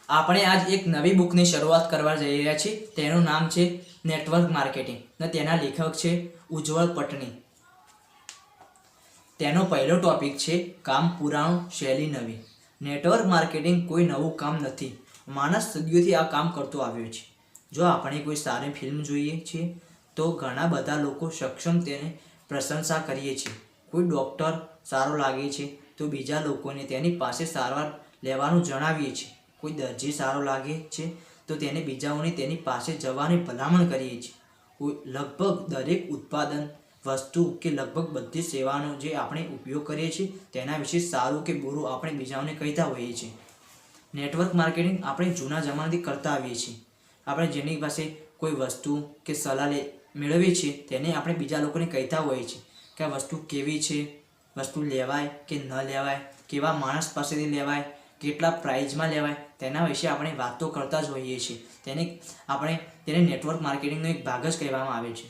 આપણે આજ એક નવી બુકની શરૂઆત કરવા જઈ રહ્યા છીએ। તેનું નામ છે નેટવર્ક માર્કેટિંગ અને તેના લેખક છે ઉજ્જવલ પટણી। તેનો પહેલો ટોપિક છે કામ પુરાણું શૈલી નવી। નેટવર્ક માર્કેટિંગ કોઈ નવું કામ નથી, માણસ સદીઓથી આ કામ કરતો આવ્યો છે। જો આપણે કોઈ સારી ફિલ્મ જોઈએ છીએ તો ઘણા બધા લોકો સક્ષમ તેને પ્રશંસા કરીએ છીએ। કોઈ ડૉક્ટર સારો લાગે છે તો બીજા લોકોને તેની પાસે સારવાર લેવાનું જણાવીએ છીએ। કોઈ દરજી સારો લાગે છે તો તેને બીજાઓને તેની પાસે જવાની ભલામણ કરીએ છીએ। લગભગ દરેક ઉત્પાદન વસ્તુ કે લગભગ બધી સેવાનો જે આપણે ઉપયોગ કરીએ છીએ તેના વિશે સારું કે બુરું આપણે બીજાઓને કહેતા હોઈએ છીએ। નેટવર્ક માર્કેટિંગ આપણે જૂના જમાનાથી કરતા આવીએ છીએ। આપણે જેની પાસે કોઈ વસ્તુ કે સલાહ મેળવીએ છીએ તેને આપણે બીજા લોકોને કહેતા હોઈએ છીએ કે આ વસ્તુ કેવી છે, વસ્તુ લેવાય કે ન લેવાય, કેવા માણસ પાસેથી લેવાય, કેટલા પ્રાઇઝમાં લેવાય, તેના વિશે આપણે વાતો કરતા જ હોઈએ છીએ। તેને નેટવર્ક માર્કેટિંગનો એક ભાગ જ કહેવામાં આવે છે।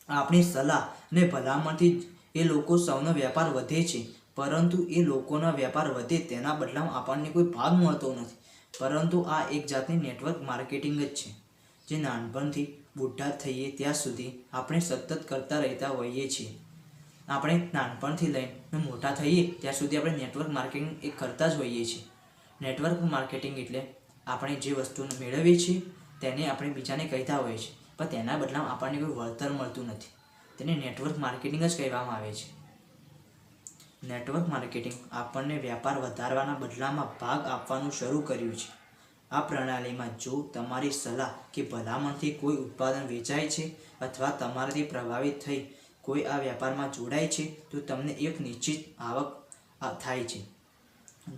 આપણી સલાહ અને ભલામણથી એ લોકો સૌનો વેપાર વધે છે, પરંતુ એ લોકોનો વેપાર વધે તેના બદલામાં આપણને કોઈ ભાગ મળતો નથી, પરંતુ આ એક જાતની નેટવર્ક માર્કેટિંગ જ છે જે નાનપણથી બુઢા થઈએ ત્યાં સુધી આપણે સતત કરતા રહેતા હોઈએ છીએ। આપણે નાનપણથી લઈને મોટા થઈએ ત્યાં સુધી આપણે નેટવર્ક માર્કેટિંગ એ કરતા જ હોઈએ છીએ। નેટવર્ક માર્કેટિંગ એટલે આપણે જે વસ્તુને મેળવીએ છીએ તેને આપણે બીજાને કહેતા હોઈએ છીએ, પણ તેના બદલામાં આપણને કોઈ વળતર મળતું નથી, તેને નેટવર્ક માર્કેટિંગ જ કહેવામાં આવે છે। નેટવર્ક માર્કેટિંગ આપણને વ્યાપાર વધારવાના બદલામાં ભાગ આપવાનું શરૂ કર્યું છે। આ પ્રણાલીમાં જો તમારી સલાહ કે ભલામણથી કોઈ ઉત્પાદન વેચાય છે અથવા તમારાથી પ્રભાવિત થઈ કોઈ આ વ્યાપારમાં જોડાય છે તો તમને એક નિશ્ચિત આવક થાય છે।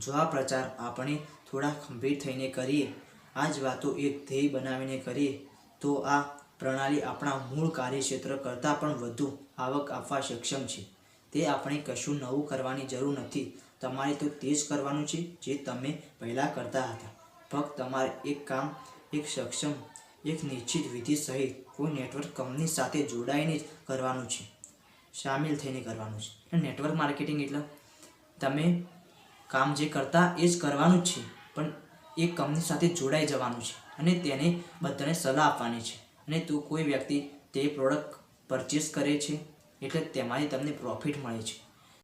જો આ પ્રચાર આપણે થોડા ગંભીર થઈને કરીએ, આ જ વાતો એક ધ્યેય બનાવીને કરીએ તો આ પ્રણાલી આપણા મૂળ કાર્યક્ષેત્ર કરતાં પણ વધુ આવક આપવા સક્ષમ છે। તે આપણે કશું નવું કરવાની જરૂર નથી, તમારે તો તે જ કરવાનું છે જે તમે પહેલાં કરતા હતા। ફક્ત તમારે એક કામ એક નિશ્ચિત વિધિ સહિત કોઈ નેટવર્ક કંપની સાથે જોડાઈને જ કરવાનું છે, સામેલ થઈને કરવાનું છે। નેટવર્ક માર્કેટિંગ એટલે તમે કામ જે કરતા એ જ કરવાનું જ છે, પણ એક કંપની સાથે જોડાઈ જવાનું છે અને તેને બધાને સલાહ આપવાની છે, અને તો કોઈ વ્યક્તિ તે પ્રોડક્ટ પરચેસ કરે છે એટલે તેમાંથી તમને પ્રોફિટ મળે છે।